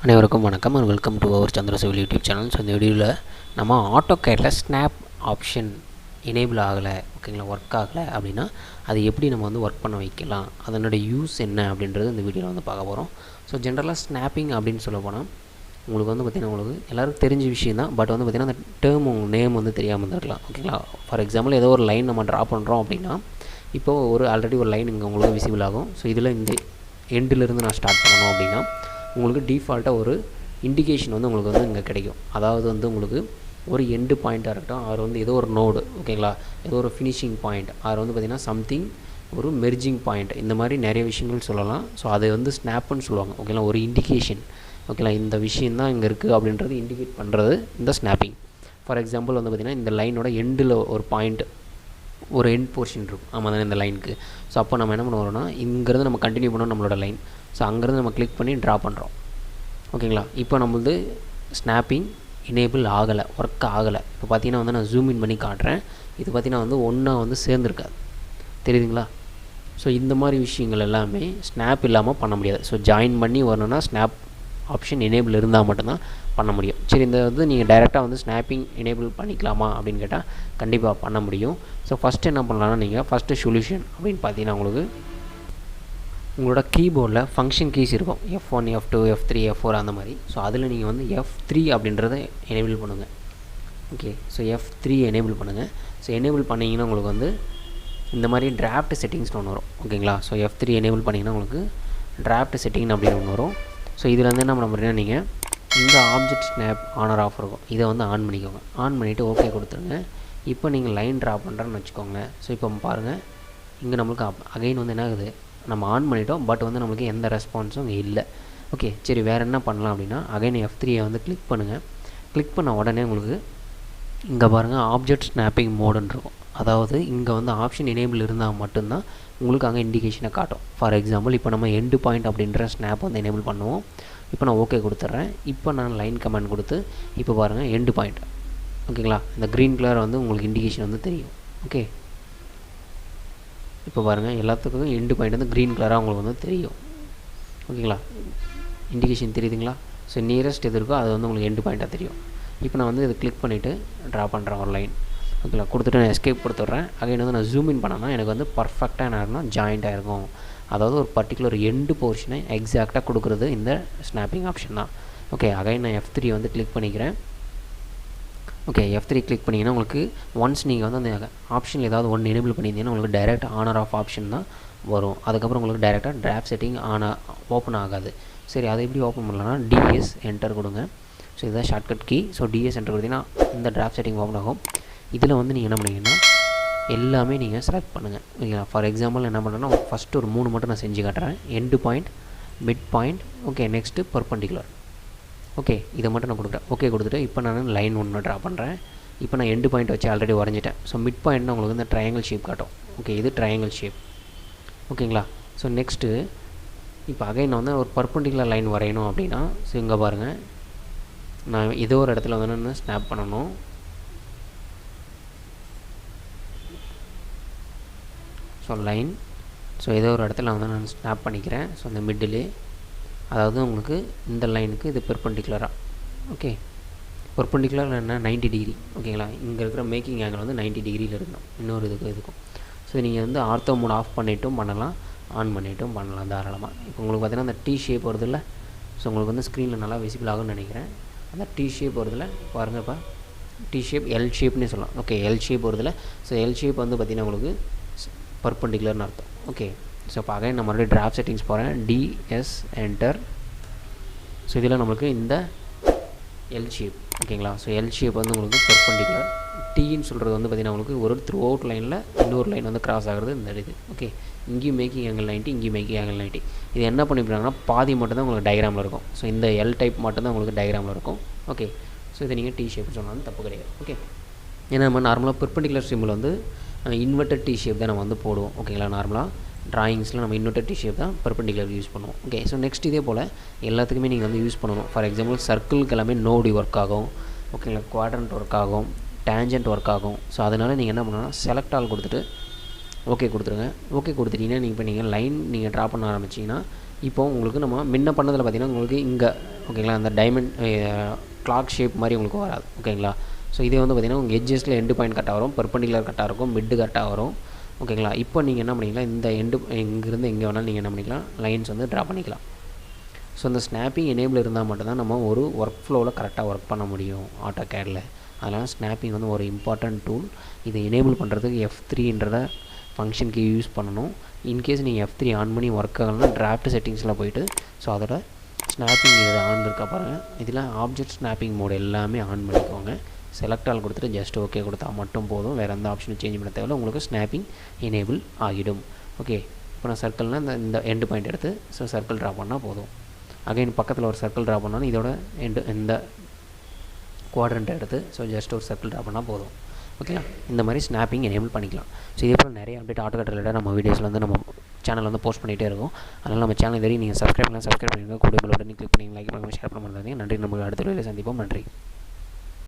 அனைவருக்கும் வணக்கம் and welcome to our Chandra civil YouTube channel. So இந்த வீடியோவில் நம்ம ஆட்டோகேடில் ஸ்னாப் ஆப்ஷன் எனேபிள் ஆகலை, ஓகேங்களா, ஒர்க் ஆகலை அப்படின்னா அது எப்படி நம்ம வந்து ஒர்க் பண்ண வைக்கலாம், அதனுடைய யூஸ் என்ன அப்படின்றது இந்த வீடியோவில் வந்து பார்க்க போகிறோம். ஸோ ஜென்ரலாக ஸ்னாப்பிங் அப்படின்னு சொல்ல போனால் உங்களுக்கு வந்து பார்த்திங்கன்னா உங்களுக்கு எல்லாருக்கும் தெரிஞ்ச விஷயம் தான். பட் வந்து பார்த்திங்கன்னா அந்த டேர்ம் உங்கள் நேம் வந்து தெரியாமல் இருந்திருக்கலாம், ஓகேங்களா. ஃபார் எக்ஸாம்பிள் ஏதோ ஒரு லைன் நம்ம ட்ரா பண்ணுறோம் அப்படின்னா இப்போது ஆல்ரெடி ஒரு லைன் இங்கே உங்களுக்கு விசிபிள் ஆகும். ஸோ இதில் இந்த எண்டிலிருந்து நான் ஸ்டார்ட் பண்ணணும் அப்படின்னா உங்களுக்கு டிஃபால்ட்டாக ஒரு இண்டிகேஷன் வந்து உங்களுக்கு வந்து இங்கே கிடைக்கும். அதாவது வந்து உங்களுக்கு ஒரு எண்டு பாயிண்ட்டாக இருக்கட்டும், அவர் வந்து ஏதோ ஒரு நோடு, ஓகேங்களா, ஏதோ ஒரு ஃபினிஷிங் பாயிண்ட், அவர் வந்து பார்த்திங்கன்னா சம்திங் ஒரு மெர்ஜிங் பாயிண்ட், இந்த மாதிரி நிறைய விஷயங்கள் சொல்லலாம். ஸோ அதை வந்து ஸ்னாப்புன்னு சொல்லுவாங்க, ஓகேங்களா, ஒரு இண்டிகேஷன், ஓகேங்களா. இந்த விஷயம் தான் இங்கே இருக்குது அப்படின்றது இண்டிகேட் பண்ணுறது இந்த ஸ்னாப்பிங். ஃபார் எக்ஸாம்பிள் வந்து பார்த்திங்கன்னா இந்த லைனோட எண்டில் ஒரு பாயிண்ட், ஒரு எண்ட் போர்ஷன் இருக்கும், ஆமாம் தானே இந்த லைனுக்கு. ஸோ அப்போ நம்ம என்ன பண்ணுவோம்னா இங்கேருந்து நம்ம கண்டினியூ பண்ணோம் நம்மளோட லைன். ஸோ அங்கேருந்து நம்ம கிளிக் பண்ணி ட்ரா பண்ணுறோம், ஓகேங்களா. இப்போ நம்மளது ஸ்னாப்பிங் எனேபிள் ஆகலை, ஒர்க் ஆகலை. இப்போ பார்த்தீங்கன்னா வந்து நான் ஜூம் இன் பண்ணி காட்டுறேன். இது பார்த்திங்கன்னா வந்து ஒன்றா வந்து சேர்ந்துருக்காது, தெரியுதுங்களா. ஸோ இந்த மாதிரி விஷயங்கள் எல்லாமே ஸ்னாப் இல்லாமல் பண்ண முடியாது. ஸோ ஜாயின் பண்ணி வரணுன்னா ஸ்னாப் ஆப்ஷன் எனேபிள் இருந்தால் மட்டும்தான் பண்ண முடியும். சரி, இந்த வந்து நீங்கள் டைரெக்டாக வந்து ஸ்னாப்பிங் எனேபிள் பண்ணிக்கலாமா அப்படின்னு கேட்டால் கண்டிப்பாக பண்ண முடியும். ஸோ ஃபஸ்ட்டு என்ன பண்ணலான்னா நீங்கள் ஃபஸ்ட்டு சொல்யூஷன் அப்படின்னு பார்த்தீங்கன்னா உங்களோட கீபோர்டில் ஃபங்க்ஷன் கீஸ் இருக்கும், F1 F2 F3 F4 அந்த மாதிரி. ஸோ அதில் நீங்கள் வந்து F3 அப்படின்றத எனேபிள் பண்ணுங்கள், ஓகே. ஸோ F3 எனேபிள் பண்ணுங்கள். ஸோ எனேபிள் பண்ணிங்கன்னா உங்களுக்கு வந்து இந்த மாதிரி டிராஃப்ட் செட்டிங்ஸ்னு ஒன்று வரும், ஓகேங்களா. ஸோ F3 எனேபிள் பண்ணிங்கன்னா உங்களுக்கு டிராஃப்ட் செட்டிங் அப்படின்னு ஒன்று வரும். ஸோ இதில் வந்து என்ன பண்ண போகிறீங்கன்னா நீங்கள் இந்த ஆப்ஜெக்ட் ஸ்னாப் ஆனர் ஆஃப் இருக்கும், இதை வந்து ஆன் பண்ணிக்கோங்க. ஆன் பண்ணிவிட்டு ஓகே கொடுத்துருங்க. இப்போ நீங்கள் லைன் ட்ரா பண்ணுறேன்னு வச்சுக்கோங்களேன். ஸோ இப்போ பாருங்கள் இங்கே நம்மளுக்கு அகைன் வந்து என்ன ஆகுது, நம்ம ஆன் பண்ணிட்டோம், பட் வந்து நம்மளுக்கு எந்த ரெஸ்பான்ஸும் இங்கே இல்லை, ஓகே. சரி, வேறு என்ன பண்ணலாம் அப்படின்னா அகைன் F3 வந்து கிளிக் பண்ணுங்கள். கிளிக் பண்ண உடனே உங்களுக்கு இங்கே பாருங்கள் ஆப்ஜெக்ட் ஸ்னாப்பிங் மோடுன்னு இருக்கும். அதாவது இங்கே வந்து ஆப்ஷன் எனேபிள் இருந்தால் மட்டும்தான் உங்களுக்கு அங்கே இண்டிகேஷனை காட்டும். ஃபார் எக்ஸாம்பிள் இப்போ நம்ம எண்டு பாயிண்ட் அப்படின்ற ஸ்னாப் வந்து எனேபிள் பண்ணுவோம். இப்போ நான் ஓகே கொடுத்துட்றேன். இப்போ நான் லைன் கமெண்ட் கொடுத்து இப்போ பாருங்கள் எண்டு பாயிண்ட், ஓகேங்களா. இந்த க்ரீன் கலர் வந்து உங்களுக்கு இண்டிகேஷன் வந்து தெரியும், ஓகே. இப்போ பாருங்கள் எல்லாத்துக்கும் எண்டு பாயிண்ட் வந்து க்ரீன் கலராக உங்களுக்கு வந்து தெரியும், ஓகேங்களா. இண்டிகேஷன் தெரியுதுங்களா. ஸோ நியரஸ்ட் எது இருக்கோ அது வந்து உங்களுக்கு எண்டு பாயிண்ட்டாக தெரியும். இப்போ நான் வந்து இதை கிளிக் பண்ணிவிட்டு ட்ரா பண்ணுறேன் ஒரு லைன், ஓகேங்களா. கொடுத்துட்டு நான் எஸ்கேப் கொடுத்துட்றேன். அகைன் வந்து நான் ஜூம் இன் பண்ணேன்னா எனக்கு வந்து பர்ஃபெக்டாக என்ன இருக்குன்னா ஜாயிண்ட்டாக இருக்கும். அதாவது ஒரு பர்டிகுலர் எண்டு போர்ஷனை எக்ஸாக்டாக கொடுக்குறது இந்த ஸ்னாப்பிங் ஆப்ஷன் தான், ஓகே. அகைன் நான் F3 வந்து கிளிக் பண்ணிக்கிறேன், ஓகே. F3 கிளிக் பண்ணிங்கன்னா உங்களுக்கு ஒன்ஸ் நீங்கள் வந்து அந்த ஆப்ஷன் ஏதாவது ஒன்று எனேபிள் பண்ணியிருந்தீங்கன்னா உங்களுக்கு டைரெக்ட் ஆனர் ஆஃப் ஆப்ஷன் தான் வரும். அதுக்கப்புறம் உங்களுக்கு டைரெக்டாக டிராஃப்ட் செட்டிங் ஓப்பன் ஆகாது. சரி, அதை எப்படி ஓப்பன் பண்ணலாம்னா DS என்டர் கொடுங்க. ஸோ இதுதான் shortcut key. So DS enter கொடுத்தீங்கன்னா இந்த டிராஃப்ட் செட்டிங் ஓப்பன் ஆகும். இதில் வந்து நீங்கள் என்ன பண்ணிங்கன்னா எல்லாமே நீங்கள் செலக்ட் பண்ணுங்கள், ஓகேங்களா. ஃபார் எக்ஸாம்பிள் என்ன பண்ணுறேன்னா ஃபஸ்ட்டு ஒரு 3 மட்டும் நான் செஞ்சு காட்டுறேன். End point, mid point, okay. Next perpendicular, okay. இதை மட்டும் நான் கொடுக்குறேன். ஓகே கொடுத்துட்டு இப்போ நான் லைன் ஒன்று ட்ரா பண்ணுறேன். இப்போ நான் எண்டு பாயிண்ட் வச்சு ஆல்ரெடி வரைஞ்சிட்டேன். ஸோ மிட் பாயிண்ட்னா உங்களுக்கு இந்த ட்ரையாங்கிள் ஷேப் காட்டும், ஓகே. இது ட்ரையாங்கிள் ஷேப், ஓகேங்களா. ஸோ நெக்ஸ்ட்டு இப்போ அகைன் நான் வந்து ஒரு பர்பண்டிகுலர் லைன் வரையணும் அப்படின்னா ஸோ இங்கே பாருங்கள் நான் ஏதோ ஒரு இடத்துல வந்து நான் ஸ்னாப் பண்ணணும். ஸோ லைன், ஸோ ஏதோ ஒரு இடத்துல வந்து நான் ஸ்னாப் பண்ணிக்கிறேன். ஸோ இந்த மிடிலே, அதாவது உங்களுக்கு இந்த லைனுக்கு இது பெர்பெண்டிகுலராக, ஓகே. பெர்பெண்டிகுலர் என்ன 90 டிகிரி, ஓகேங்களா. இங்கே இருக்கிற மேக்கிங் ஆங்கிள் வந்து 90 டிகிரியில் இருக்கணும் இன்னொரு இதுக்கும். ஸோ நீங்கள் வந்து ஆர்த்தோ மோட் ஆஃப் பண்ணிவிட்டும் பண்ணலாம், ஆன் பண்ணிவிட்டும் பண்ணலாம் தாராளமாக. இப்போ உங்களுக்கு பார்த்தீங்கன்னா அந்த T ஷேப் வருதில்ல. ஸோ உங்களுக்கு வந்து ஸ்க்ரீனில் நல்லா விசிபிள் ஆகும்னு நினைக்கிறேன். அந்த T ஷேப் வருதில்ல பாருங்கள். இப்போ T ஷேப் L ஷேப்னே சொல்லலாம், ஓகே. L ஷேப் வருதில்ல. ஸோ L ஷேப் வந்து பார்த்திங்கன்னா உங்களுக்கு பர்பெண்டிகுலர்னு அர்த்தம், ஓகே. ஸோ இப்போ அகைன் நான் மறுபடியும் டிராஃப்ட் செட்டிங்ஸ் போகிறேன். DS enter. ஸோ இதில் நம்மளுக்கு இந்த எல் ஷேப், ஓகேங்களா. ஸோ எல் ஷேப் வந்து உங்களுக்கு பெர்பெண்டிகுலர். டீன்னு சொல்கிறது வந்து பார்த்திங்கன்னா உங்களுக்கு ஒரு த்ரூ அவுட் லைனில் இன்னொரு லைன் வந்து கிராஸ் ஆகிறது இந்த இது, ஓகே. இங்கேயும் மேக்கிங் ஆங்கிள் 90, இங்கேயும் மேக்கிங் ஆங்கிள் 90. இது என்ன பண்ணிவிட்டாங்கன்னா பாதி மட்டும்தான் உங்களுக்கு டயக்ராமில் இருக்கும். ஸோ இந்த எல் டைப் மட்டும்தான் உங்களுக்கு டயக்ராமில் இருக்கும், ஓகே. ஸோ இதை நீங்கள் T ஷேப் சொன்னாலும் தப்பு கிடையாது, ஓகே. ஏன்னா நம்ம நார்மலாக பெர்பெண்டிகுலர் சிம்பிள் வந்து இன்வெர்டட் T ஷேப் தான் நம்ம வந்து போடுவோம், ஓகேங்களா. நார்மலாக ட்ராயிங்ஸில் நம்ம இன்வெர்டட் T ஷேப் தான் பெர்பெண்டிகுலர் யூஸ் பண்ணுவோம், ஓகே. ஸோ நெக்ஸ்ட் இதே போல் எல்லாத்துக்குமே நீங்கள் வந்து யூஸ் பண்ணணும். ஃபார் எக்ஸாம்பிள் சர்க்கிளுக்கு எல்லாமே நோடி ஒர்க் ஆகும், ஓகேங்களா. குவாட்ரண்ட் ஒர்க் ஆகும், டேஞ்சன்ட் ஒர்க் ஆகும். ஸோ அதனால் நீங்கள் என்ன பண்ணணும்னா செலக்ட் ஆல் கொடுத்துட்டு ஓகே கொடுத்துருங்க. ஓகே கொடுத்துட்டிங்கன்னா நீங்கள் இப்போ நீங்கள் லைன் நீங்கள் ட்ரா பண்ண ஆரம்பிச்சிங்கன்னா இப்போ உங்களுக்கு நம்ம முன்ன பண்ணதில் பார்த்திங்கன்னா உங்களுக்கு இங்கே ஓகேங்களா அந்த டைமண்ட் கிளாக் ஷேப் மாதிரி உங்களுக்கு வராது ஓகேங்களா. ஸோ இதே வந்து பார்த்திங்கன்னா உங்கள் எட்ஜஸில் எண்டு பாயிண்ட் கரெக்டாக வரும், பெர்பெண்டிகுலர் கரெக்டாக இருக்கும், மிட்டு கரெக்டாக வரும் ஓகேங்களா. இப்போ நீங்கள் என்ன பண்ணிக்கலாம், இந்த இங்கேருந்து எங்கே வேணாலும் நீங்கள் என்ன பண்ணிக்கலாம் லைன்ஸ் வந்து ட்ரா பண்ணிக்கலாம். ஸோ இந்த ஸ்னாப்பிங் எனேபிள் இருந்தால் மட்டும்தான் நம்ம ஒரு ஒர்க் ஃப்ளோவில் கரெக்டாக ஒர்க் பண்ண முடியும் ஆட்டோகேடில். அதனால் ஸ்னாப்பிங் வந்து ஒரு இம்பார்ட்டன்ட் டூல். இதை எனேபிள் பண்ணுறதுக்கு F3ன்றத ஃபங்க்ஷனுக்கு யூஸ் பண்ணணும். இன்கேஸ் நீங்கள் F3 ஆன் பண்ணி ஒர்க் ஆகலைன்னா டிராஃப்ட் செட்டிங்ஸில் போய்ட்டு ஸோ அதோட ஸ்னாப்பிங் இது ஆன் இருக்கா பாருங்கள், இதில் ஆப்ஜெக்ட் ஸ்னாப்பிங் மோட் எல்லாமே ஆன் பண்ணிக்கோங்க. செலக்ட் ஆல் கொடுத்துட்டு ஜஸ்ட் ஓகே கொடுத்தா மட்டும் போதும், வேறு எந்த ஆப்ஷனும் சேஞ்ச் பண்ண தேவையில்லை, உங்களுக்கு ஸ்னாப்பிங் எனேபிள் ஆகிடும். ஓகே, இப்போ நான் சர்க்கிள்னால் இந்த எண்டு பாயிண்ட் எடுத்து ஸோ சர்க்கிள் ட்ரா பண்ணால் போதும். அகைன் பக்கத்தில் ஒரு சர்க்கிள் ட்ரா பண்ணாலும் இதோட இந்த குவாட்ரண்ட் எடுத்து ஸோ ஜஸ்ட் ஒரு சர்க்கிள் ட்ரா பண்ணால் போதும். ஓகேங்களா, இந்த மாதிரி ஸ்னாப்பிங் எனேபிள் பண்ணிக்கலாம். ஸோ இதே போல் நிறைய அப்டேட் ஆட்டோகேட் ரிலேட்டட் நம்ம வீடியோஸில் வந்து நம்ம சேனல் வந்து போஸ்ட் பண்ணிகிட்டே இருக்கும். அதனால் நம்ம சேனல் தெரியும் நீங்கள் சப்ஸ்கிரைப் பண்ணிங்க, கூட உங்களோட கிளிக் பண்ணி லைக் பண்ணி ஷேர் பண்ண மாட்டாங்க. நன்றி, நம்ம அடுத்த வீடியோவில் சந்திப்போம். நன்றி.